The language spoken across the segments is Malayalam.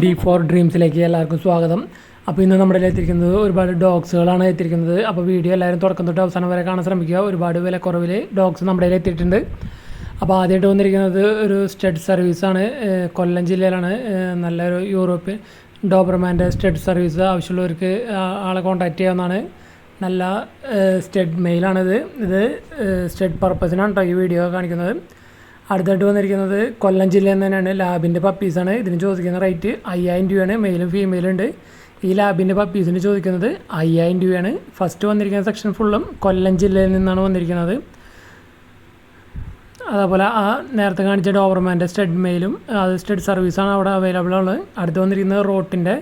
D4 ഡ്രീംസിലേക്ക് എല്ലാവർക്കും സ്വാഗതം. അപ്പോൾ ഇന്ന് നമ്മുടെ എത്തിയിരിക്കുന്നത് ഒരുപാട് ഡോഗ്സുകളാണ് എത്തിയിരിക്കുന്നത്. അപ്പോൾ വീഡിയോ എല്ലാവരും തുടക്കം തൊട്ട് അവസാനം വരെ കാണാൻ ശ്രമിക്കുക. ഒരുപാട് വിലക്കുറവിൽ ഡോഗ്സ് നമ്മുടെ എത്തിയിട്ടുണ്ട്. അപ്പോൾ ആദ്യമായിട്ട് വന്നിരിക്കുന്നത് ഒരു സ്റ്റഡ് സർവീസാണ്. കൊല്ലം ജില്ലയിലാണ്. നല്ലൊരു യൂറോപ്യൻ ഡോബർമാൻ്റെ സ്റ്റഡ് സർവീസ് ആവശ്യമുള്ളവർക്ക് ആളെ കോൺടാക്റ്റ് ചെയ്യാവുന്നതാണ്. നല്ല സ്റ്റഡ് മെയിലാണിത്. ഇത് സ്റ്റഡ് പർപ്പസിനാണ് കേട്ടോ ഈ വീഡിയോ കാണിക്കുന്നത്. അടുത്തായിട്ട് വന്നിരിക്കുന്നത് കൊല്ലം ജില്ലയിൽ നിന്ന് തന്നെയാണ്. ലാബിൻ്റെ പപ്പീസാണ്. ഇതിന് ചോദിക്കുന്ന റേറ്റ് 5000 രൂപയാണ്. മെയിലും ഫീമെയിലും ഉണ്ട്. ഈ ലാബിൻ്റെ പപ്പീസിന് ചോദിക്കുന്നത് 5000 രൂപയാണ്. ഫസ്റ്റ് വന്നിരിക്കുന്ന സെക്ഷൻ ഫുള്ളും കൊല്ലം ജില്ലയിൽ നിന്നാണ് വന്നിരിക്കുന്നത്. അതേപോലെ ആ നേരത്തെ കാണിച്ച ഡോബർമാൻ്റെ സ്റ്റഡ് മെയിലും അത് സ്റ്റഡ് സർവീസാണ് അവിടെ അവൈലബിൾ ഉള്ളത്. അടുത്ത് വന്നിരിക്കുന്നത് റോട്ടിൻ്റെ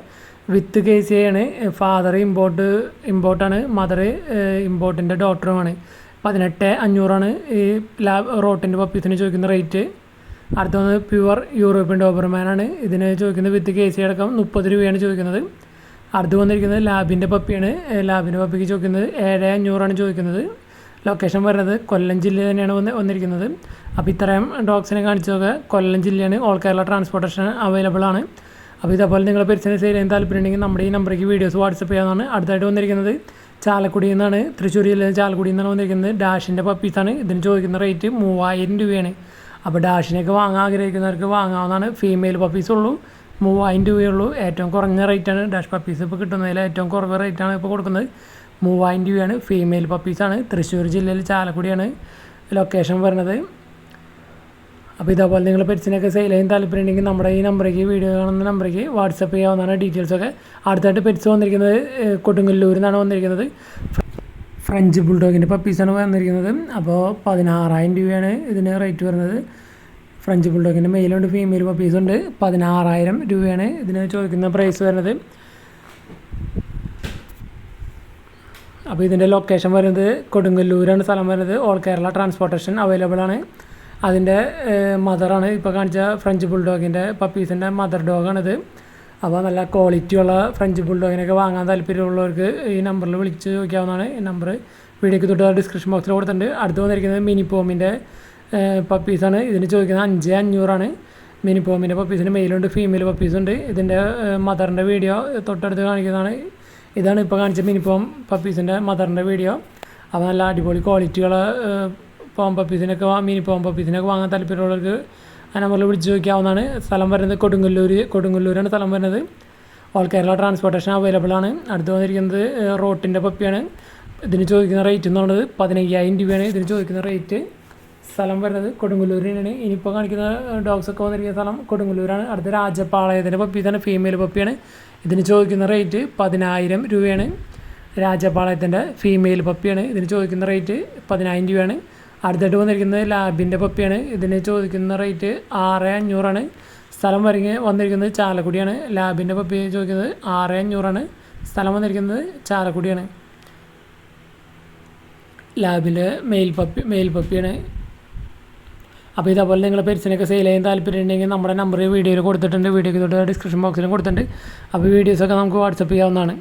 വിത്ത് കേസിയാണ്. Father ഇമ്പോർട്ടാണ്, mother ഇമ്പോർട്ടിൻ്റെ ഡോക്ടറുമാണ്. 18500 ഈ റോട്ടിൻ്റെ പപ്പീസിന് ചോദിക്കുന്ന റേറ്റ്. അടുത്ത വന്നത് പ്യുവർ യൂറോപ്യൻ ഡോബർമാനാണ്. ഇതിന് ചോദിക്കുന്നത് വിത്ത് കേസി അടക്കം 30 രൂപയാണ് ചോദിക്കുന്നത്. അടുത്ത് വന്നിരിക്കുന്നത് ലാബിൻ്റെ പപ്പിയാണ്. ലാബിൻ്റെ പപ്പിക്ക് ചോദിക്കുന്നത് 7500 ചോദിക്കുന്നത്. ലൊക്കേഷൻ വരുന്നത് കൊല്ലം ജില്ലയിൽ തന്നെയാണ് വന്നിരിക്കുന്നത്. അപ്പോൾ ഇത്രയും ഡോഗ്സിനെ കാണിച്ചതൊക്കെ കൊല്ലം ജില്ലയാണ്. ഓൾ കേരള ട്രാൻസ്പോർട്ടേഷൻ അവൈലബിൾ ആണ്. അപ്പോൾ ഇതേപോലെ നിങ്ങളെ പെറ്റ്സിനെ സെയിൽ ചെയ്യാൻ താല്പര്യമുണ്ടെങ്കിൽ നമ്മുടെ ഈ നമ്പറേക്ക് വീഡിയോസ് വാട്സപ്പ് ചെയ്യാവുന്നതാണ്. അടുത്തായിട്ട് വന്നിരിക്കുന്നത് ചാലക്കുടിയിൽ നിന്നാണ്. തൃശ്ശൂർ ജില്ലയിൽ ചാലക്കുടിയിൽ നിന്നാണ് വന്നിരിക്കുന്നത്. ഡാഷിൻ്റെ പപ്പീസാണ്. ഇതിന് ചോദിക്കുന്ന റേറ്റ് 3000 രൂപയാണ്. അപ്പോൾ ഡാഷിനൊക്കെ വാങ്ങാൻ ആഗ്രഹിക്കുന്നവർക്ക് വാങ്ങാവുന്നതാണ്. ഫീമെയിൽ പപ്പീസ് ഉള്ളൂ, 3000 രൂപയുള്ളൂ. ഏറ്റവും കുറഞ്ഞ റേറ്റാണ് ഡാഷ് പപ്പീസ് ഇപ്പോൾ കിട്ടുന്നതിൽ ഏറ്റവും കുറവ് റേറ്റാണ് ഇപ്പോൾ കൊടുക്കുന്നത്. 3000 രൂപയാണ്. ഫീമെയിൽ പപ്പീസാണ്. തൃശ്ശൂർ ജില്ലയിൽ ചാലക്കുടിയാണ് ലൊക്കേഷൻ വരുന്നത്. അപ്പോൾ ഇതേപോലെ നിങ്ങൾ പെറ്റ്സിനൊക്കെ സെയിൽ ചെയ്യാൻ താല്പര്യമുണ്ടെങ്കിൽ നമ്മുടെ ഈ നമ്പറേക്ക് വീഡിയോ കാണുന്ന നമ്പറേക്ക് വാട്സപ്പ് ചെയ്യാവുന്നതാണ് ഡീറ്റെയിൽസൊക്കെ. അടുത്തായിട്ട് പെറ്റ്സ് വന്നിരിക്കുന്നത് കൊടുങ്ങല്ലൂരിൽ നിന്നാണ് വന്നിരിക്കുന്നത്. ഫ്രഞ്ച് ബുൾഡോഗിൻ്റെ പപ്പീസാണ് വന്നിരിക്കുന്നത്. അപ്പോൾ 16000 രൂപയാണ് ഇതിന് റേറ്റ് വരുന്നത്. French ബുൾഡോഗിൻ്റെ മെയിലുണ്ട്, female പപ്പീസുണ്ട്. 16000 രൂപയാണ് ഇതിന് ചോദിക്കുന്ന പ്രൈസ് വരുന്നത്. അപ്പോൾ ഇതിൻ്റെ ലൊക്കേഷൻ വരുന്നത് കൊടുങ്ങല്ലൂരാണ് സ്ഥലം വരുന്നത്. ഓൾ കേരള ട്രാൻസ്പോർട്ടേഷൻ അവൈലബിൾ ആണ്. അതിൻ്റെ മദറാണ് ഇപ്പോൾ കാണിച്ച ഫ്രഞ്ച് ബുൾഡോഗിൻ്റെ പപ്പീസിൻ്റെ മദർ ഡോഗാണിത്. അപ്പോൾ നല്ല ക്വാളിറ്റിയുള്ള ഫ്രഞ്ച് ബുൾഡോഗിനൊക്കെ വാങ്ങാൻ താല്പര്യമുള്ളവർക്ക് ഈ നമ്പറിൽ വിളിച്ച് ചോദിക്കാവുന്നതാണ്. ഈ നമ്പർ വീഡിയോയ്ക്ക് തൊട്ട് ഡിസ്ക്രിപ്ഷൻ ബോക്സിൽ കൊടുത്തിട്ടുണ്ട്. അടുത്ത് വന്നിരിക്കുന്നത് മിനിപ്പോമിൻ്റെ പപ്പീസാണ്. ഇതിന് ചോദിക്കുന്നത് 5500 മിനിപ്പോമിൻ്റെ പപ്പീസിന് മെയിലുണ്ട്, ഫീമെയിൽ പപ്പീസുണ്ട്. ഇതിൻ്റെ മദറിൻ്റെ വീഡിയോ തൊട്ടടുത്ത് കാണിക്കുന്നതാണ്. ഇതാണ് ഇപ്പോൾ കാണിച്ച മിനിപ്പോം പപ്പീസിൻ്റെ മദറിൻ്റെ വീഡിയോ. അപ്പോൾ നല്ല അടിപൊളി ക്വാളിറ്റിയുള്ള പോം പപ്പീസിനൊക്കെ മിനിപ്പോം പപ്പീസിനൊക്കെ വാങ്ങാൻ താല്പര്യമുള്ളവർക്ക് ആ നമ്പറിൽ വിളിച്ച് ചോദിക്കാവുന്നതാണ്. സ്ഥലം വരുന്നത് കൊടുങ്ങല്ലൂരാണ് സ്ഥലം വരുന്നത്. ഓൾ കേരള ട്രാൻസ്പോർട്ടേഷൻ അവൈലബിൾ ആണ്. അടുത്ത് വന്നിരിക്കുന്നത് റോട്ടിൻ്റെ പപ്പിയാണ്. ഇതിന് ചോദിക്കുന്ന റേറ്റ് എന്ന് പറയുന്നത് 15000 രൂപയാണ് ഇതിന് ചോദിക്കുന്ന റേറ്റ്. സ്ഥലം വരുന്നത് കൊടുങ്ങല്ലൂരിനാണ്. ഇനിയിപ്പോൾ കാണിക്കുന്ന ഡോഗ്സൊക്കെ വന്നിരിക്കുന്ന സ്ഥലം കൊടുങ്ങല്ലൂരാണ്. അടുത്ത രാജപാളയത്തിൻ്റെ പപ്പീസാണ്, ഫീമെയിൽ പപ്പിയാണ്. ഇതിന് ചോദിക്കുന്ന റേറ്റ് 10000 രൂപയാണ്. രാജപാളയത്തിൻ്റെ ഫീമെയിൽ പപ്പിയാണ്. ഇതിന് ചോദിക്കുന്ന റേറ്റ് 10000 രൂപയാണ്. അടുത്തായിട്ട് വന്നിരിക്കുന്നത് ലാബിൻ്റെ പപ്പിയാണ്. ഇതിന് ചോദിക്കുന്ന റേറ്റ് 6500. സ്ഥലം വന്നിരിക്കുന്നത് ചാലക്കുടിയാണ്. ലാബിൻ്റെ പപ്പി ചോദിക്കുന്നത് 6500. സ്ഥലം വന്നിരിക്കുന്നത് ചാലക്കുടിയാണ്. ലാബിൻ്റെ മെയിൽ പപ്പിയാണ്. അപ്പോൾ ഇതേപോലെ നിങ്ങൾ പെറ്റ്സിനൊക്കെ സെയിൽ ചെയ്യാൻ താല്പര്യമുണ്ടെങ്കിൽ നമ്മുടെ നമ്പർ വീഡിയോയിൽ കൊടുത്തിട്ടുണ്ട്. വീഡിയോയ്ക്ക് തൊട്ട് ഡിസ്ക്രിപ്ഷൻ ബോക്സിലും കൊടുത്തിട്ടുണ്ട്. അപ്പോൾ വീഡിയോസൊക്കെ നമുക്ക് വാട്സപ്പ് ചെയ്യാവുന്നതാണ്.